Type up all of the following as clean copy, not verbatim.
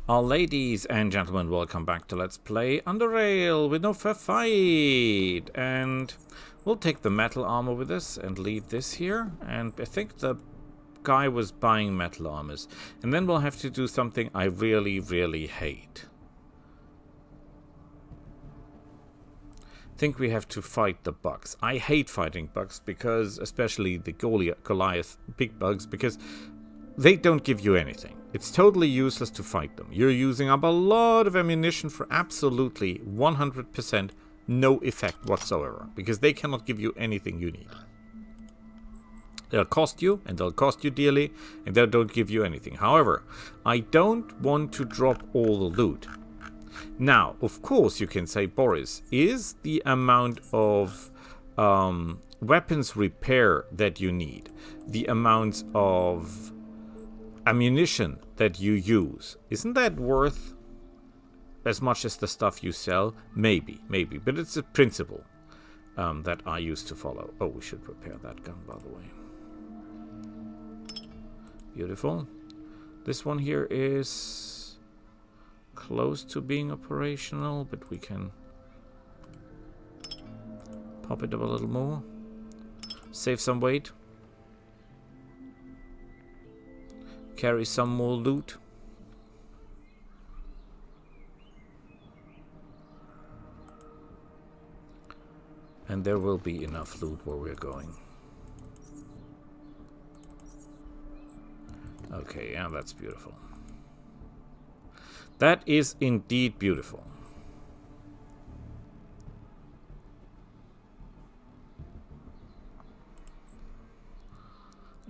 Ladies and gentlemen, welcome back to Let's Play Underrail with no fair fight. And we'll take the metal armor with us and leave this here. And I think the guy was buying metal armors. And then we'll have to do something I really, really hate. I think we have to fight the bugs. I hate fighting bugs because, especially the Goliath big bugs, because they don't give you anything. It's totally useless to fight them. You're using up a lot of ammunition for absolutely 100% no effect whatsoever. Because they cannot give you anything you need. They'll cost you, and they'll cost you dearly, and they don't give you anything. However, I don't want to drop all the loot. Now, of course, you can say, Boris, is the amount of weapons repair that you need, the amount of ammunition that you use, isn't that worth as much as the stuff you sell? Maybe, but it's a principle that I used to follow. Oh, we should repair that gun, by the way. Beautiful. This one here is close to being operational, but we can pop it up a little more. Save some weight. Carry some more loot. And there will be enough loot where we're going. Okay, yeah, that's beautiful. That is indeed beautiful.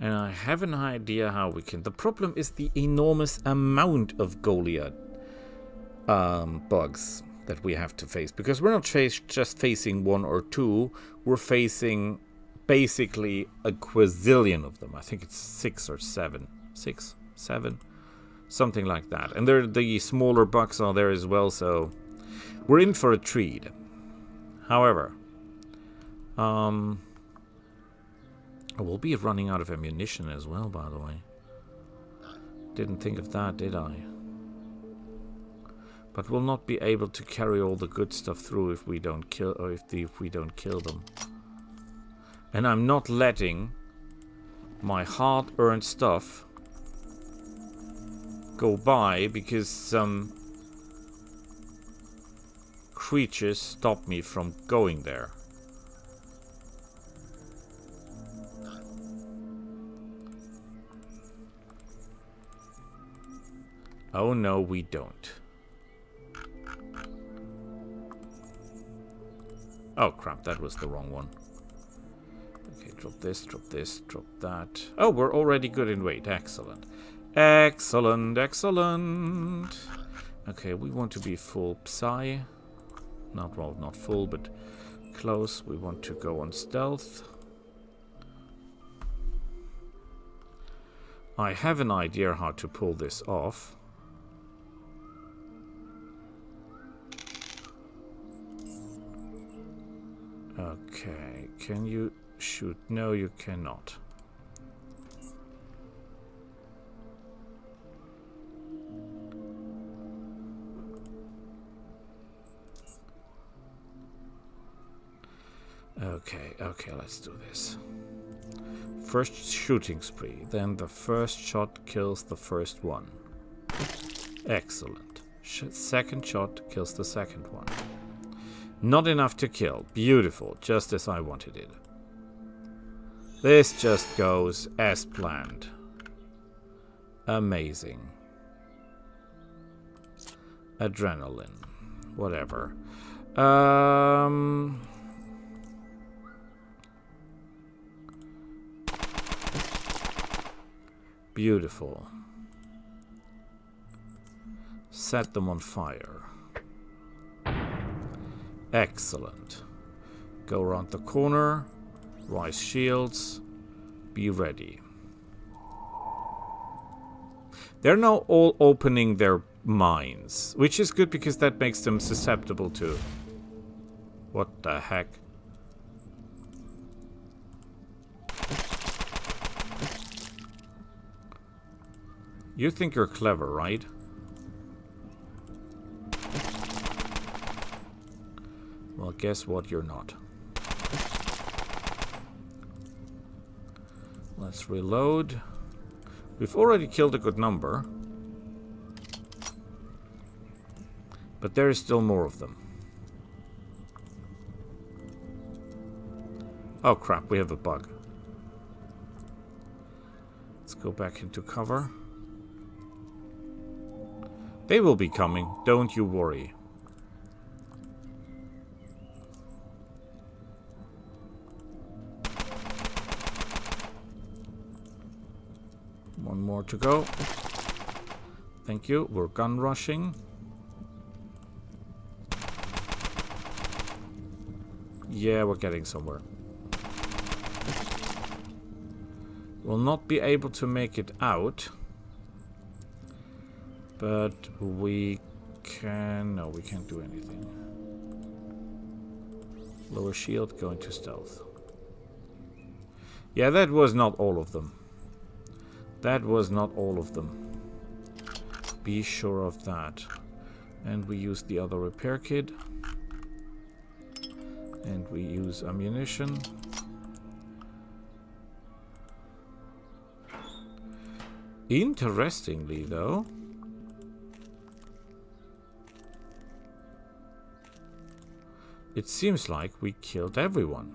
And I have an idea how we can. The problem is the enormous amount of Goliath bugs that we have to face. Because we're not just facing one or two. We're facing basically a quadrillion of them. I think it's 6 or 7. 6, 7. Something like that. And the smaller bugs are there as well. So we're in for a treat. However, we'll be running out of ammunition as well, by the way. Didn't think of that, did I? But we'll not be able to carry all the good stuff through if we don't kill, or if we don't kill them. And I'm not letting my hard-earned stuff go by because some creatures stop me from going there. Oh no, we don't. Oh crap, that was the wrong one. Okay, drop this, drop that. Oh, we're already good in weight. Excellent. Excellent. Okay, we want to be full Psy. Not full, but close. We want to go on stealth. I have an idea how to pull this off. Okay, can you shoot? No, you cannot. Okay, let's do this. First shooting spree, then the first shot kills the first one. Excellent. Second shot kills the second one. Not enough to kill. Beautiful, just as I wanted it. This just goes as planned. Amazing. Adrenaline. Whatever. Beautiful. Set them on fire. Excellent. Go around the corner. Rise shields. Be ready. They're now all opening their mines, which is good because that makes them susceptible to... What the heck? You think you're clever, right? Well, guess what? You're not. Let's reload. We've already killed a good number. But there is still more of them. Oh crap, we have a bug. Let's go back into cover. They will be coming, don't you worry. One more to go. Thank you, we're gun rushing. Yeah, we're getting somewhere. We'll not be able to make it out. But we can... No, we can't do anything. Lower shield, go into stealth. Yeah, that was not all of them. That was not all of them. Be sure of that. And we use the other repair kit. And we use ammunition. Interestingly, though, it seems like we killed everyone.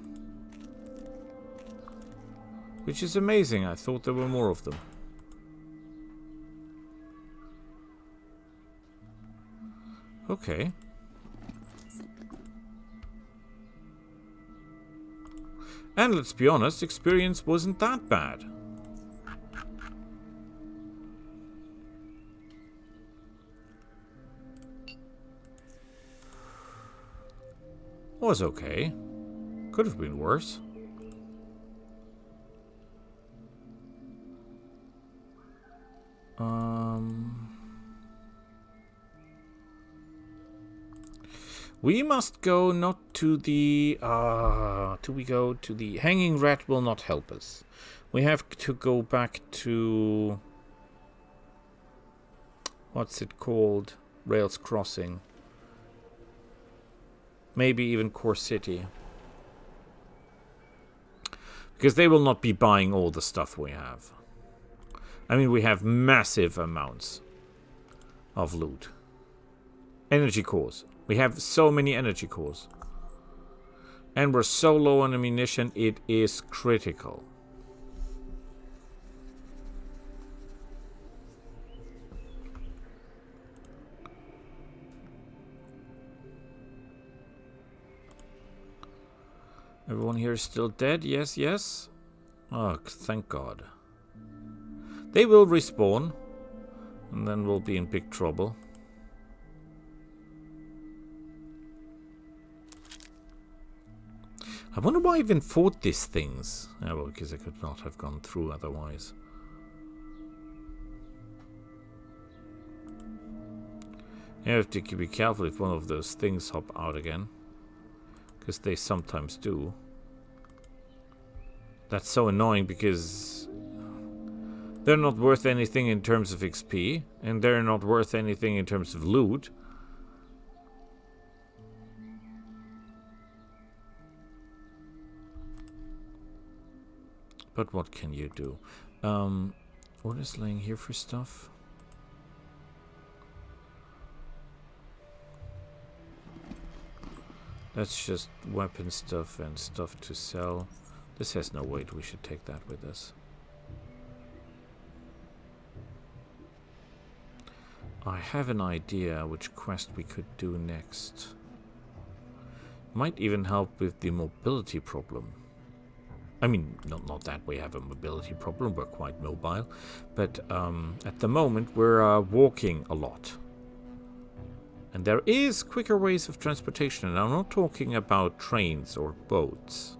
Which is amazing. I thought there were more of them. Okay. And let's be honest, experience wasn't that bad. Was okay. Could have been worse. We must go not to the... do we go to the... Hanging Rat will not help us. We have to go back to... What's it called? Rails Crossing. Maybe even Core City. Because they will not be buying all the stuff we have. I mean, we have massive amounts of loot. Energy cores. We have so many energy cores. And we're so low on ammunition, it is critical. Everyone here is still dead? Yes, yes. Oh, thank God. They will respawn. And then we'll be in big trouble. I wonder why I even fought these things. Oh, well, because I could not have gone through otherwise. You have to be careful if one of those things hop out again. Because they sometimes do. That's so annoying because they're not worth anything in terms of XP. And they're not worth anything in terms of loot. But what can you do? What is laying here for stuff? That's just weapon stuff and stuff to sell. This has no weight. We should take that with us. I have an idea which quest we could do next. Might even help with the mobility problem. I mean, not that we have a mobility problem, we're quite mobile, but at the moment we're walking a lot. And there is quicker ways of transportation, and I'm not talking about trains or boats.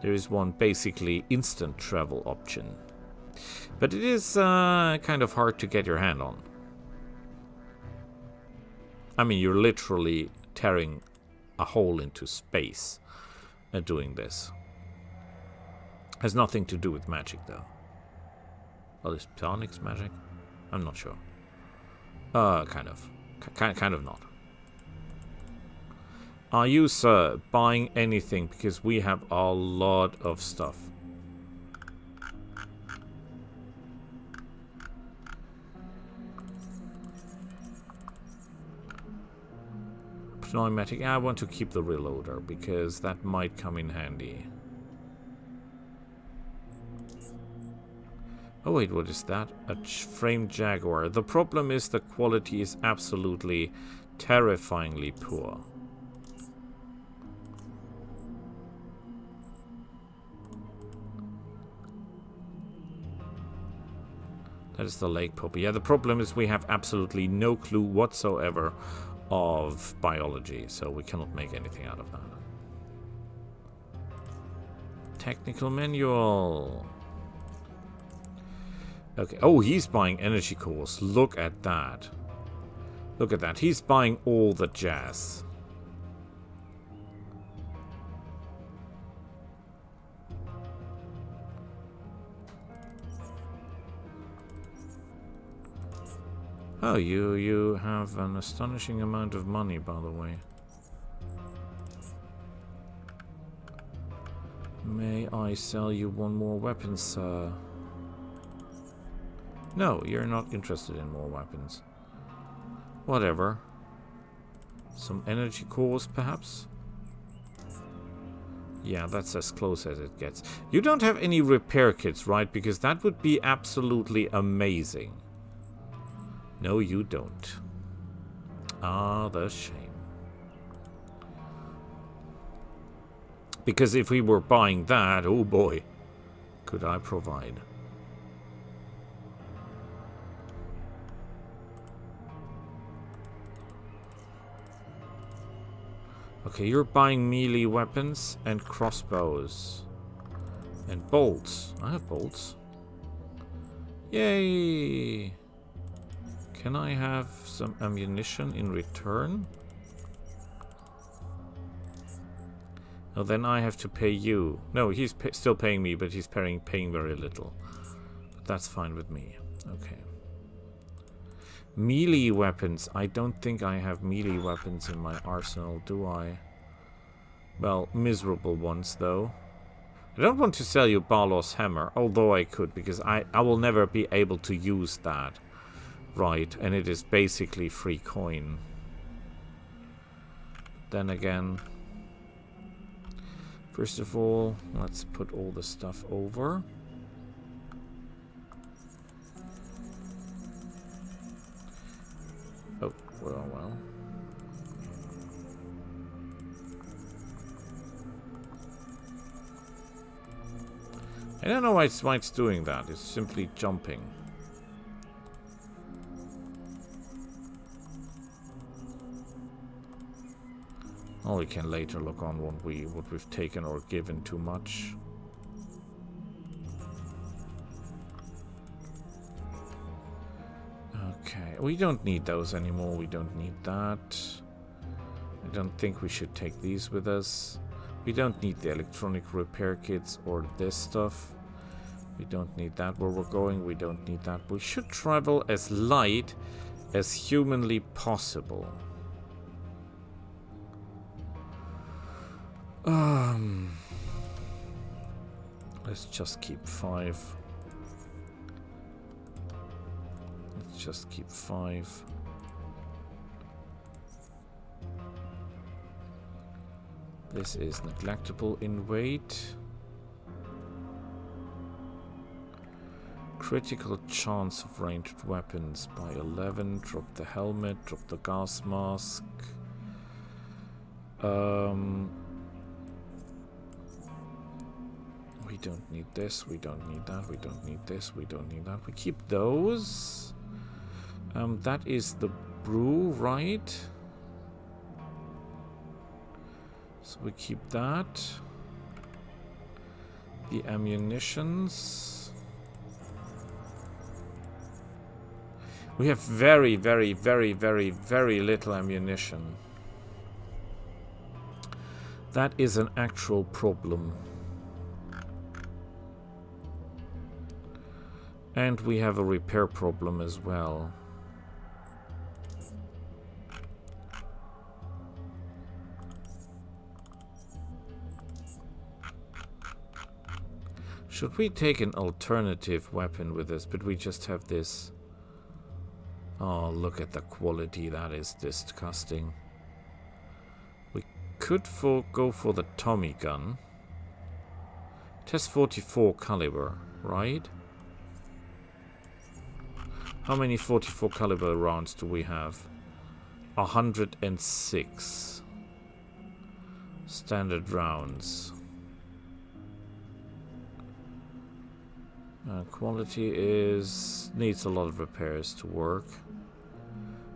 There is one basically instant travel option. But it is kind of hard to get your hand on. I mean, you're literally tearing a hole into space doing this. Has nothing to do with magic, though. Well, is psionics magic? I'm not sure. Kind of. Kind of not. Are you, sir, buying anything? Because we have a lot of stuff. Pneumatic. I want to keep the reloader because that might come in handy. Oh wait, what is that? A framed Jaguar. The problem is the quality is absolutely terrifyingly poor. That is the lake puppy. Yeah, the problem is we have absolutely no clue whatsoever of biology, so we cannot make anything out of that. Technical manual. Okay. Oh, he's buying energy cores. Look at that. Look at that. He's buying all the jazz. Oh, you have an astonishing amount of money, by the way. May I sell you one more weapon, sir? No, you're not interested in more weapons. Whatever. Some energy cores, perhaps? Yeah, that's as close as it gets. You don't have any repair kits, right? Because that would be absolutely amazing. No, you don't. Ah, the shame. Because if we were buying that, oh boy, could I provide. Okay, you're buying melee weapons and crossbows. And bolts. I have bolts. Yay! Can I have some ammunition in return? Oh, then I have to pay you. No, he's still paying me, but he's paying very little. But that's fine with me. Okay. Melee weapons. I don't think I have melee weapons in my arsenal, do I? Well, miserable ones, though. I don't want to sell you Barlow's hammer, although I could, because I will never be able to use that. Right, and it is basically free coin. Then again, first of all, let's put all the stuff over. Oh, well. I don't know why it's doing that. It's simply jumping. Oh, we can later look on what we've taken or given too much. Okay, we don't need those anymore. We don't need that. I don't think we should take these with us. We don't need the electronic repair kits or this stuff. We don't need that where we're going. We don't need that. We should travel as light as humanly possible. Let's just keep 5. Let's just keep 5. This is neglectable in weight. Critical chance of ranged weapons by 11. Drop the helmet, drop the gas mask. We don't need this, we don't need that, we don't need this, we don't need that. We keep those. That is the brew, right? So we keep that. The ammunitions. We have very, very, very, very, very little ammunition. That is an actual problem. And we have a repair problem as well. Should we take an alternative weapon with us, but we just have this? Oh, look at the quality. That is disgusting. We could go for the Tommy gun. It has 44 caliber, right? How many 44 caliber rounds do we have? 106 standard rounds. Quality needs a lot of repairs to work.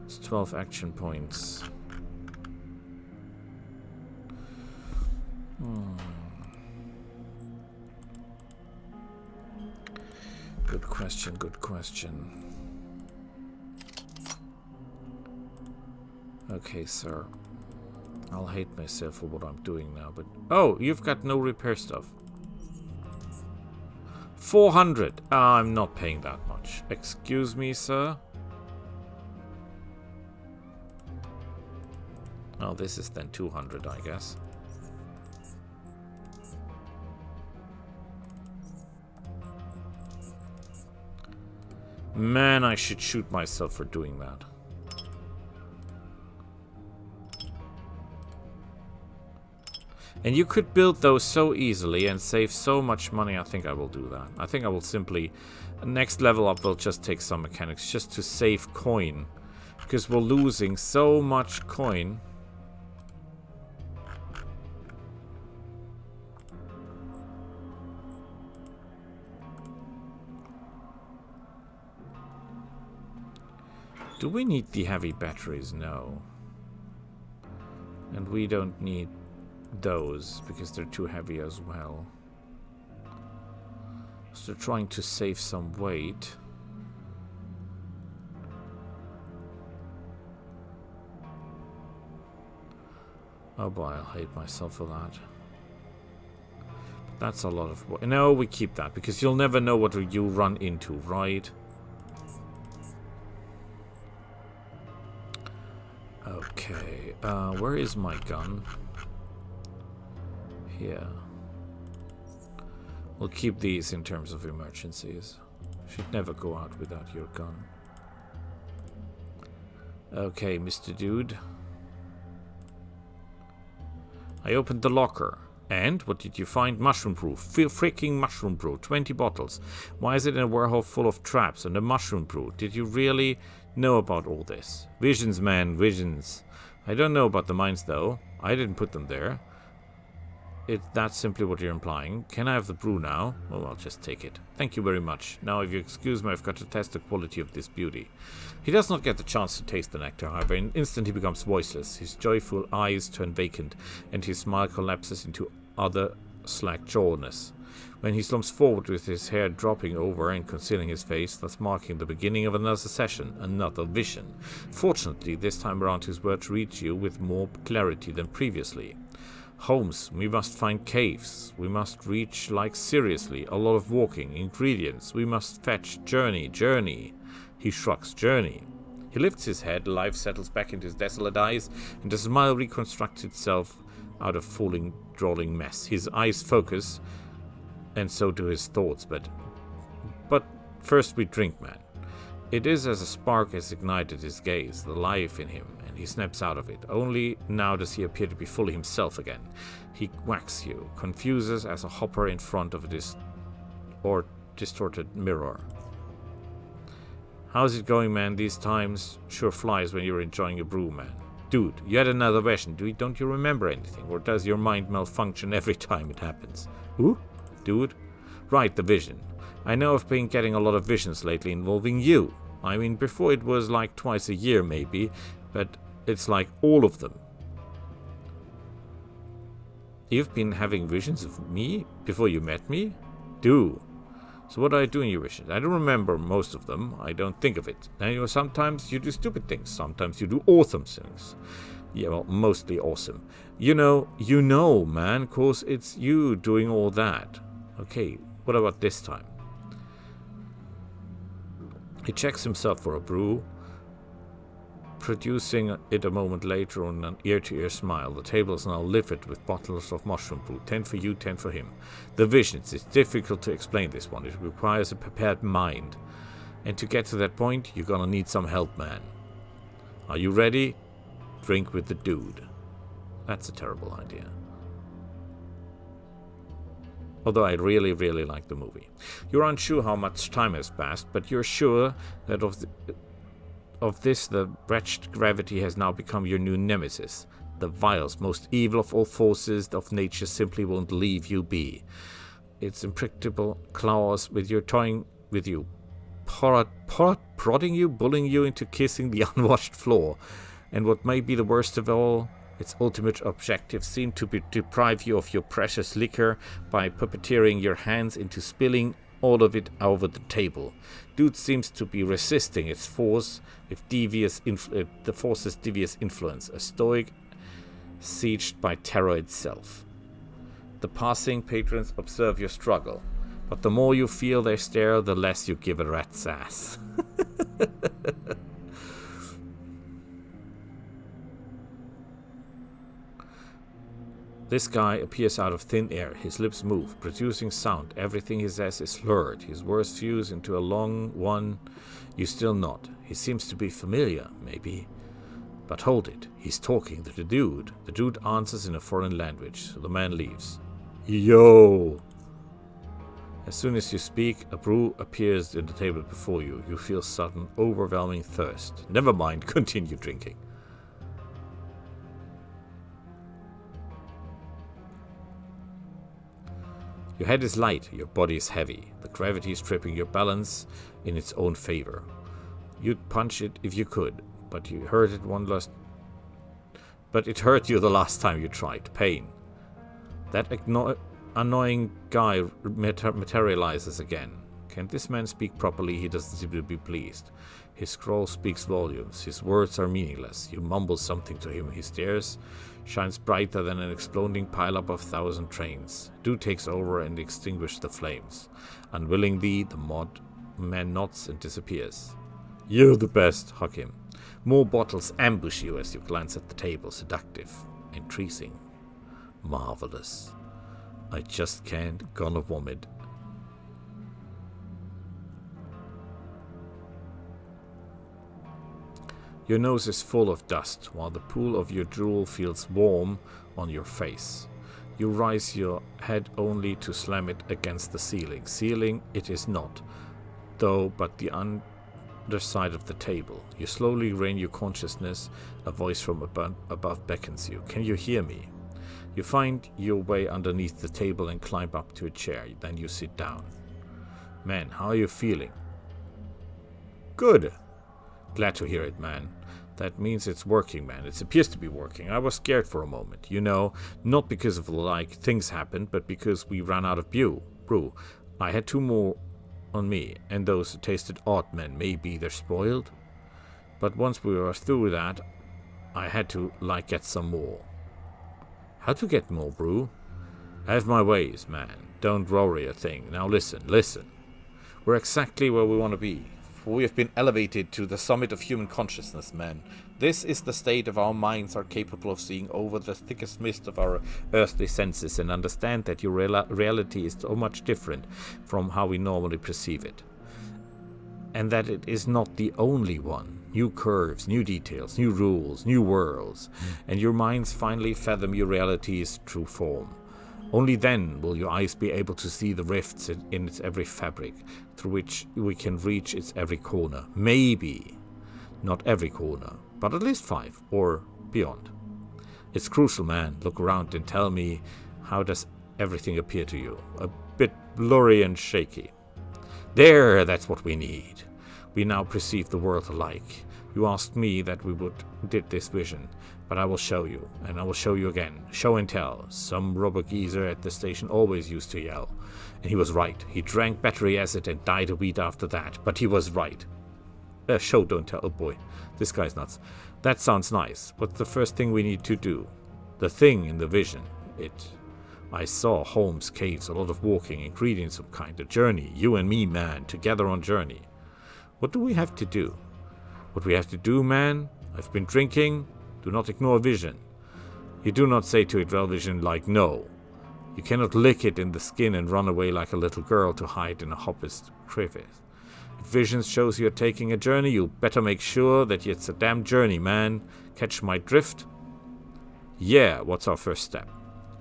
It's 12 action points. Good question, good question. Okay, sir. I'll hate myself for what I'm doing now, but... Oh, you've got no repair stuff. 400. I'm not paying that much. Excuse me, sir. Oh, this is then 200, I guess. Man, I should shoot myself for doing that. And you could build those so easily and save so much money. I think I will do that. I think I will simply... Next level up will just take some mechanics just to save coin. Because we're losing so much coin. Do we need the heavy batteries? No. And we don't need those because they're too heavy as well. So trying to save some weight. Oh boy, I'll hate myself for that. That's a lot of work. No, we keep that because you'll never know what you run into, right? Okay, where is my gun? Here. We'll keep these in terms of emergencies. Should never go out without your gun. Okay, Mr. Dude. I opened the locker. And what did you find? Mushroom brew. Freaking mushroom brew. 20 bottles. Why is it in a warehouse full of traps and a mushroom brew? Did you really know about all this? Visions, man, visions. I don't know about the mines, though. I didn't put them there. That's simply what you're implying. Can I have the brew now? Well, I'll just take it. Thank you very much. Now, if you excuse me, I've got to test the quality of this beauty. He does not get the chance to taste the nectar, however. In an instant, he becomes voiceless. His joyful eyes turn vacant, and his smile collapses into utter slack-jawedness. When he slumps forward with his hair dropping over and concealing his face, thus marking the beginning of another session, another vision. Fortunately, this time around his words reach you with more clarity than previously. Homes, we must find caves. We must reach, like seriously, a lot of walking. Ingredients, we must fetch. Journey. He shrugs. Journey. He lifts his head, life settles back into his desolate eyes, and a smile reconstructs itself out of falling, drawling mess. His eyes focus, and so do his thoughts, but first we drink, man. It is as a spark has ignited his gaze, the life in him, and he snaps out of it. Only now does he appear to be fully himself again. He whacks you, confuses as a hopper in front of a distorted mirror. How's it going, man? These times sure flies when you're enjoying your brew, man. Dude, you had another vision. Don't you remember anything? Or does your mind malfunction every time it happens? Who? Dude? Right, the vision. I know I've been getting a lot of visions lately involving you. I mean, before it was like twice a year maybe, but it's like all of them. You've been having visions of me before you met me? Dude. So what do I do in your visions? I don't remember most of them. I don't think of it. And sometimes you do stupid things. Sometimes you do awesome things. Yeah, well, mostly awesome. You know, man, cause it's you doing all that. Okay, what about this time? He checks himself for a brew. producing it a moment later on an ear-to-ear smile. The table is now littered with bottles of mushroom brew. 10 for you, 10 for him. The visions. It's difficult to explain this one. It requires a prepared mind. And to get to that point, you're gonna need some help, man. Are you ready? Drink with the dude. That's a terrible idea. Although I really, really like the movie. You're unsure how much time has passed, but you're sure that of this, the wretched gravity has now become your new nemesis. The vilest, most evil of all forces of nature simply won't leave you be. Its impracticable claws with your toying with you, prodding you, bullying you into kissing the unwashed floor. And what may be the worst of all, its ultimate objective seemed to be deprive you of your precious liquor by puppeteering your hands into spilling all of it over the table. Dude seems to be resisting its force, the force's devious influence, a stoic sieged by terror itself. The passing patrons observe your struggle, but the more you feel their stare, the less you give a rat's ass. This guy appears out of thin air. His lips move, producing sound. Everything he says is slurred. His words fuse into a long one you still nod. He seems to be familiar, maybe. But hold it. He's talking to the dude. The dude answers in a foreign language, so the man leaves. Yo! As soon as you speak, a brew appears in the table before you. You feel sudden, overwhelming thirst. Never mind, continue drinking. Your head is light, your body is heavy. The gravity is tripping your balance in its own favor. You'd punch it if you could, but it hurt you the last time you tried. Pain. That annoying guy materializes again. Can this man speak properly? He doesn't seem to be pleased. His scroll speaks volumes. His words are meaningless. You mumble something to him. He stares, shines brighter than an exploding pileup of 1,000 trains. Dude takes over and extinguishes the flames. Unwillingly, the man nods and disappears. You're the best. Hug him. More bottles ambush you as you glance at the table. Seductive. Intriguing. Marvelous. I just can't gonna vomit. Your nose is full of dust, while the pool of your drool feels warm on your face. You raise your head only to slam it against the ceiling. Ceiling it is not, though, but the underside of the table. You slowly regain your consciousness. A voice from above beckons you. Can you hear me? You find your way underneath the table and climb up to a chair. Then you sit down. Man, how are you feeling? Good. Glad to hear it, man. That means it's working, man. It appears to be working. I was scared for a moment, you know, not because of things happened, but because we ran out of brew. I had 2 more on me, and those who tasted odd, man. Maybe they're spoiled. But once we were through that, I had to, get some more. How to get more brew? I have my ways, man. Don't worry a thing. Now listen. We're exactly where we want to be. For we have been elevated to the summit of human consciousness, man. This is the state of our minds are capable of seeing over the thickest mist of our earthly senses and understand that your reality is so much different from how we normally perceive it. And that it is not the only one. New curves, new details, new rules, new worlds. And your minds finally fathom your reality's true form. Only then will your eyes be able to see the rifts in its every fabric, through which we can reach its every corner. Maybe not every corner, but at least 5 or beyond. It's crucial, man. Look around and tell me, how does everything appear to you? A bit blurry and shaky. There, that's what we need. We now perceive the world alike. You asked me that we did this vision, but I will show you, and I will show you again. Show and tell. Some rubber geezer at the station always used to yell. And he was right. He drank battery acid and died a week after that, but he was right. Show, don't tell. Oh boy, this guy's nuts. That sounds nice. What's the first thing we need to do? The thing in the vision. I saw Holmes' caves, a lot of walking, ingredients of kind. A journey. You and me, man, together on journey. What do we have to do? What we have to do, man? I've been drinking. Do not ignore vision. You do not say to it, well, vision, like no. You cannot lick it in the skin and run away like a little girl to hide in a hoppist crevice. If vision shows you're taking a journey, you better make sure that it's a damn journey, man. Catch my drift? Yeah, what's our first step?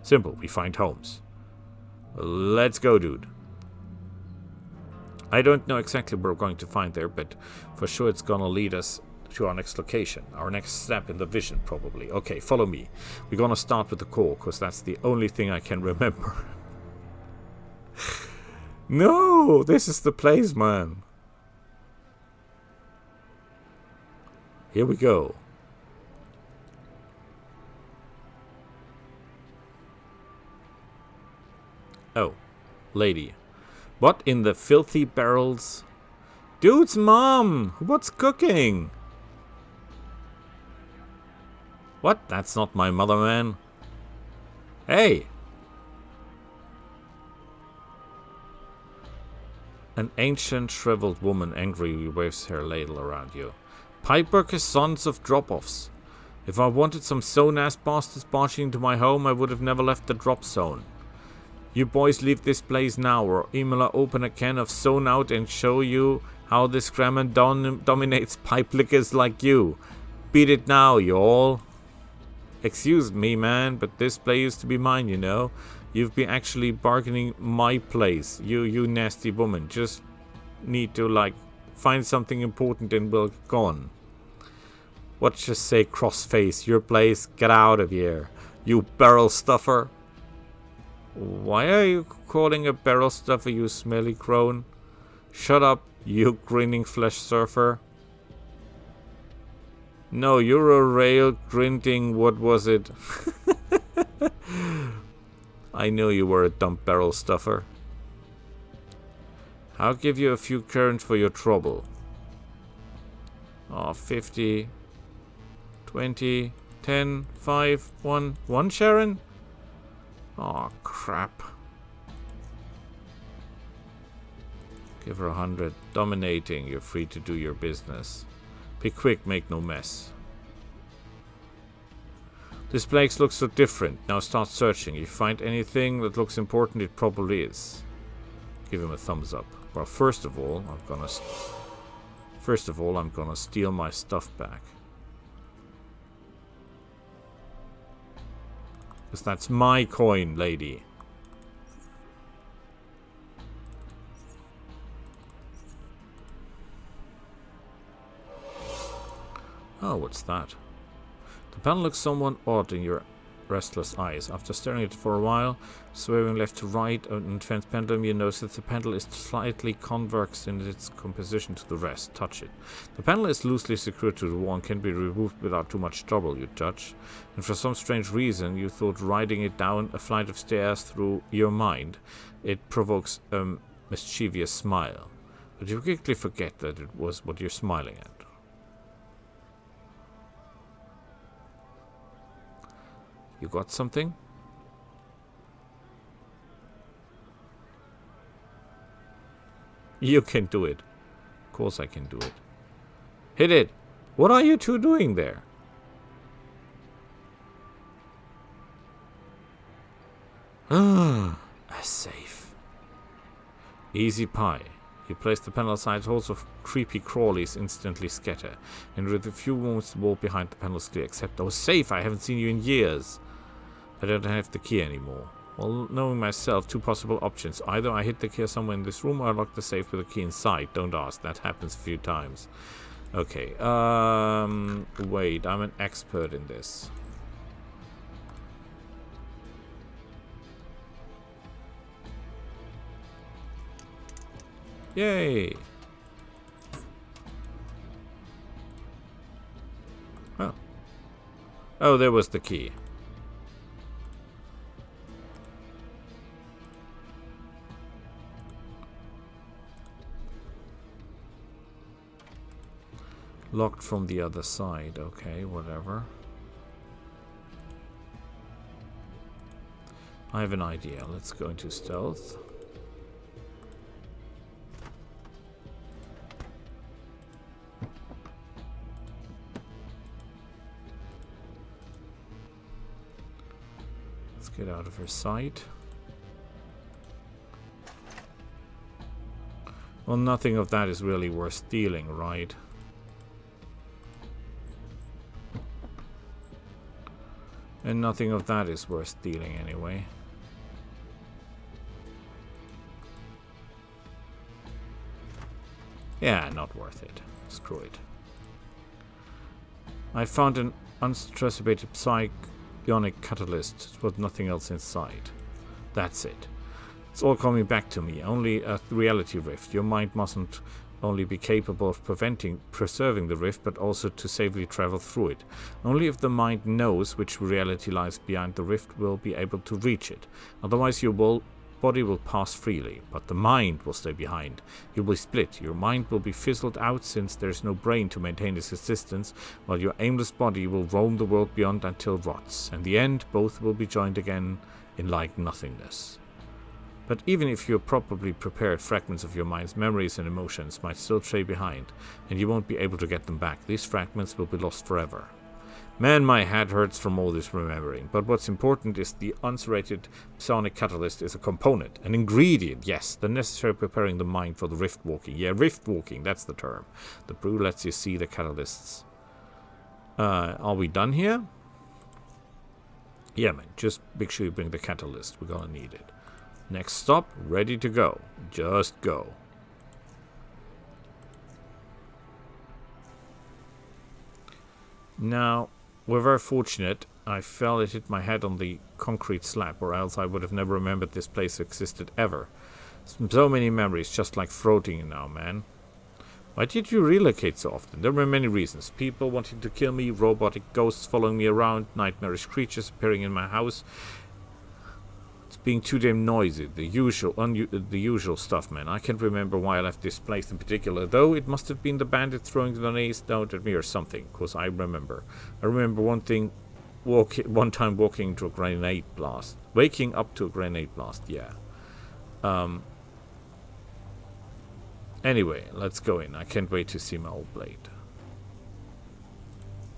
Simple, we find homes. Let's go, dude. I don't know exactly what we're going to find there, but for sure it's gonna lead us to our next location. Our next step in the vision, probably. Okay, follow me. We're gonna start with the core, because that's the only thing I can remember. No, this is the place, man. Here we go. Oh, lady. What in the filthy barrels? Dude's mom! What's cooking? What? That's not my mother, man. Hey! An ancient, shriveled woman angrily waves her ladle around you. Pipeworkers, sons of drop-offs. If I wanted some sewn-ass bastards barging into my home, I would have never left the drop zone. You boys leave this place now, or Imala open a can of sewn out and show you how this grammar dominates pipe lickers like you. Beat it now, you all. Excuse me, man, but this place used to be mine, you know. You've been actually bargaining my place, you nasty woman. Just need to, like, find something important and we'll go on. What just say crossface? Your place? Get out of here, you barrel stuffer. Why are you calling a barrel stuffer, you smelly crone? Shut up, you grinning flesh surfer. No, you're a rail grinding, what was it? I knew you were a dumb barrel stuffer. I'll give you a few currents for your trouble. Oh, 50, 20, 10, 5, 1 Sharon? Oh, crap. Give her 100. Dominating. You're free to do your business. Be quick, make no mess. This place looks so different. Now start searching. If you find anything that looks important, it probably is. Give him a thumbs up. Well, first of all, I'm gonna steal my stuff back. Because that's my coin, lady. Oh, what's that? The panel looks somewhat odd in your restless eyes. After staring at it for a while, swerving left to right on an advanced pendulum, you notice that the panel is slightly convex in its composition to the rest. Touch it. The panel is loosely secured to the wall and can be removed without too much trouble, you judge. And for some strange reason, you thought riding it down a flight of stairs through your mind. It provokes a mischievous smile. But you quickly forget that it was what you're smiling at. You got something? You can do it. Of course I can do it. Hit it! What are you two doing there? A safe. Easy pie. You place the panel aside, holes of creepy crawlies instantly scatter, and with a few moments the wall behind the panel is clear, except, oh, safe, I haven't seen you in years. I don't have the key anymore. Well, knowing myself, two possible options. Either I hid the key somewhere in this room, or I lock the safe with the key inside. Don't ask, that happens a few times. Okay, wait, I'm an expert in this. Yay! Oh. Oh, there was the key. Locked from the other side. Okay, whatever. I have an idea. Let's go into stealth. Get out of her sight. Well, nothing of that is really worth stealing, right? And nothing of that is worth stealing anyway. Yeah, not worth it. Screw it. I found an unstressibated psionic catalyst with nothing else inside. That's it. It's all coming back to me. Only a reality rift. Your mind mustn't only be capable of preserving the rift, but also to safely travel through it. Only if the mind knows which reality lies behind the rift will be able to reach it. Otherwise your body will pass freely, but the mind will stay behind. You will be split. Your mind will be fizzled out since there's no brain to maintain its existence, while your aimless body will roam the world beyond until it rots. In the end, both will be joined again in like nothingness. But even if you're properly prepared, fragments of your mind's memories and emotions might still stray behind, and you won't be able to get them back. These fragments will be lost forever. Man, my head hurts from all this remembering. But what's important is the unserrated psionic catalyst is a component, an ingredient, yes, the necessary preparing the mind for the rift walking. Yeah, rift walking, that's the term. The brew lets you see the catalysts. Are we done here? Yeah, man, just make sure you bring the catalyst. We're gonna need it. Next stop, ready to go. Just go. Now, we're very fortunate. I fell and hit my head on the concrete slab, or else I would have never remembered this place existed ever. So many memories, just like floating now, man. Why did you relocate so often? There were many reasons. People wanting to kill me, robotic ghosts following me around, nightmarish creatures appearing in my house. It's being too damn noisy. The usual stuff, man. I can't remember why I left this place in particular, though it must have been the bandit throwing grenades down at me or something, because I remember. I remember one time walking into a grenade blast. Waking up to a grenade blast, yeah. Anyway, let's go in. I can't wait to see my old blade.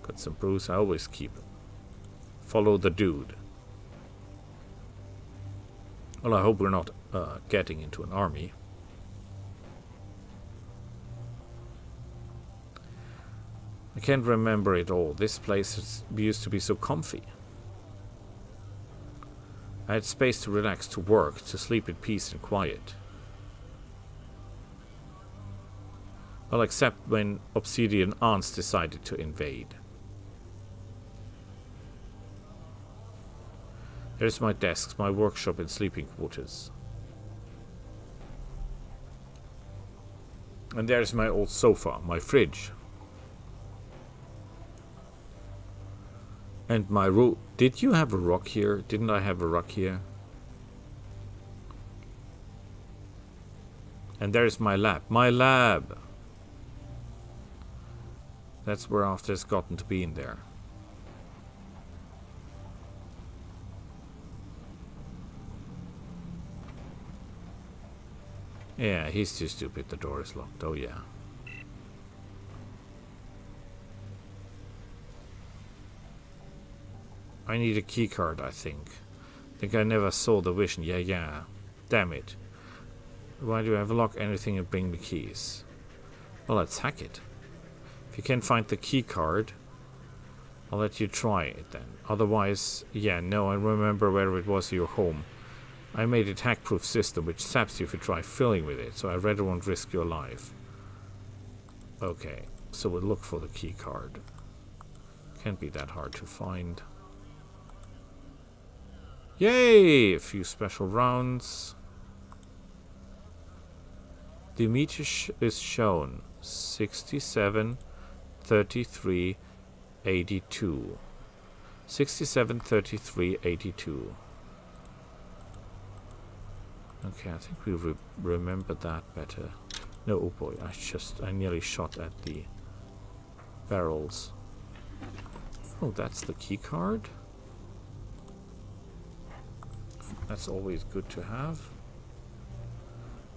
Got some brews, I always keep it. Follow the dude. Well, I hope we're not getting into an army. I can't remember it all. This place used to be so comfy. I had space to relax, to work, to sleep in peace and quiet. Well, except when Obsidian Ants decided to invade. There's my desks, my workshop and sleeping quarters. And there's my old sofa, my fridge. And my room. Did you have a rock here? Didn't I have a rock here? And there's my lab. My lab! That's where after it's gotten to be in there. Yeah, he's too stupid. The door is locked. Oh, yeah. I need a key card, I think. I never saw the vision. Yeah. Damn it. Why do I have lock anything and bring the keys? Well, let's hack it. If you can't find the key card, I'll let you try it then. Otherwise, yeah, no, I remember where it was your home. I made a hack-proof system which saps you if you try filling with it, so I rather won't risk your life. Okay, so we'll look for the key card. Can't be that hard to find. Yay! A few special rounds. The meter is shown 67, 33, 82. 67, 33, 82. Okay, I think we remember that better. No, oh boy, I nearly shot at the barrels. Oh, that's the key card. That's always good to have.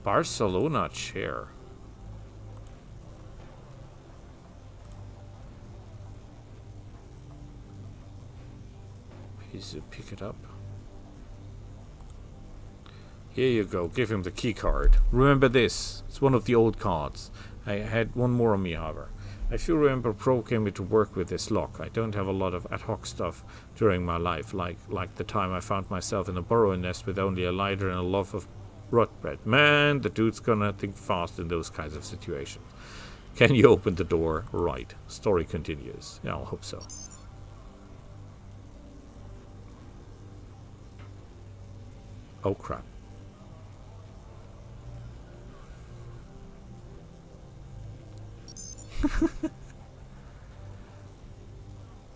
Barcelona chair. Please pick it up. Here you go, give him the key card. Remember this, it's one of the old cards. I had one more on me, however. If you remember, programming me to work with this lock. I don't have a lot of ad hoc stuff during my life, like the time I found myself in a burrow nest with only a lighter and a loaf of rot bread. Man, the dude's gonna think fast in those kinds of situations. Can you open the door? Right. Story continues. Yeah, I'll hope so. Oh crap.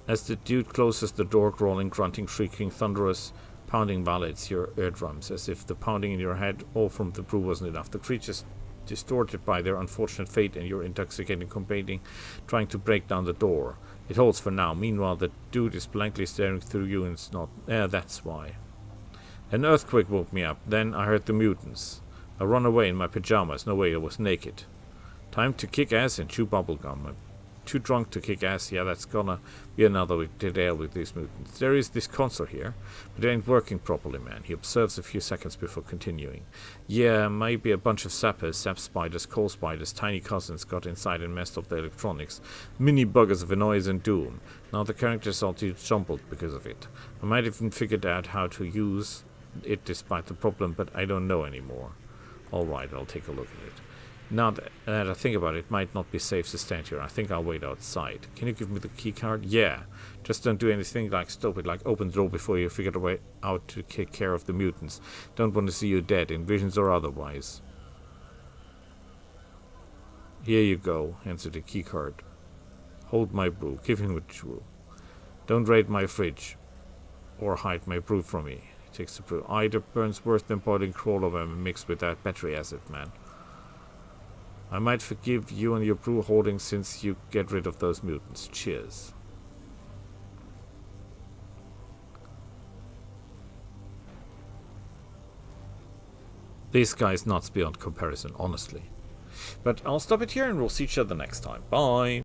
As the dude closes the door, growling, grunting, shrieking, thunderous pounding violates your eardrums, as if the pounding in your head all from the brew wasn't enough. The creatures, distorted by their unfortunate fate and your intoxicating companion, trying to break down the door. It holds for now. Meanwhile, the dude is blankly staring through you and it's not... that's why. An earthquake woke me up. Then I heard the mutants. I ran away in my pajamas. No way, I was naked. Time to kick ass and chew bubblegum. I'm too drunk to kick ass. Yeah, that's gonna be another week to deal with these mutants. There is this console here, but it ain't working properly, man. He observes a few seconds before continuing. Yeah, maybe a bunch of sappers, sap spiders, coal spiders, tiny cousins got inside and messed up the electronics. Mini buggers of annoyance and doom. Now the characters are too jumbled because of it. I might even figured out how to use it despite the problem, but I don't know anymore. Alright, I'll take a look at it. Now that I think about it, it might not be safe to stand here. I think I'll wait outside. Can you give me the key card? Yeah. Just don't do anything like stupid, like open the door before you figure a way out to take care of the mutants. Don't want to see you dead, in visions or otherwise. Here you go, answered the key card. Hold my brew. Give him a brew. Don't raid my fridge. Or hide my brew from me. He takes the brew. Either burns worse than boiling crawler when mixed with that battery acid, man. I might forgive you and your brew holding since you get rid of those mutants. Cheers. This guy's nuts beyond comparison, honestly. But I'll stop it here and we'll see each other next time. Bye!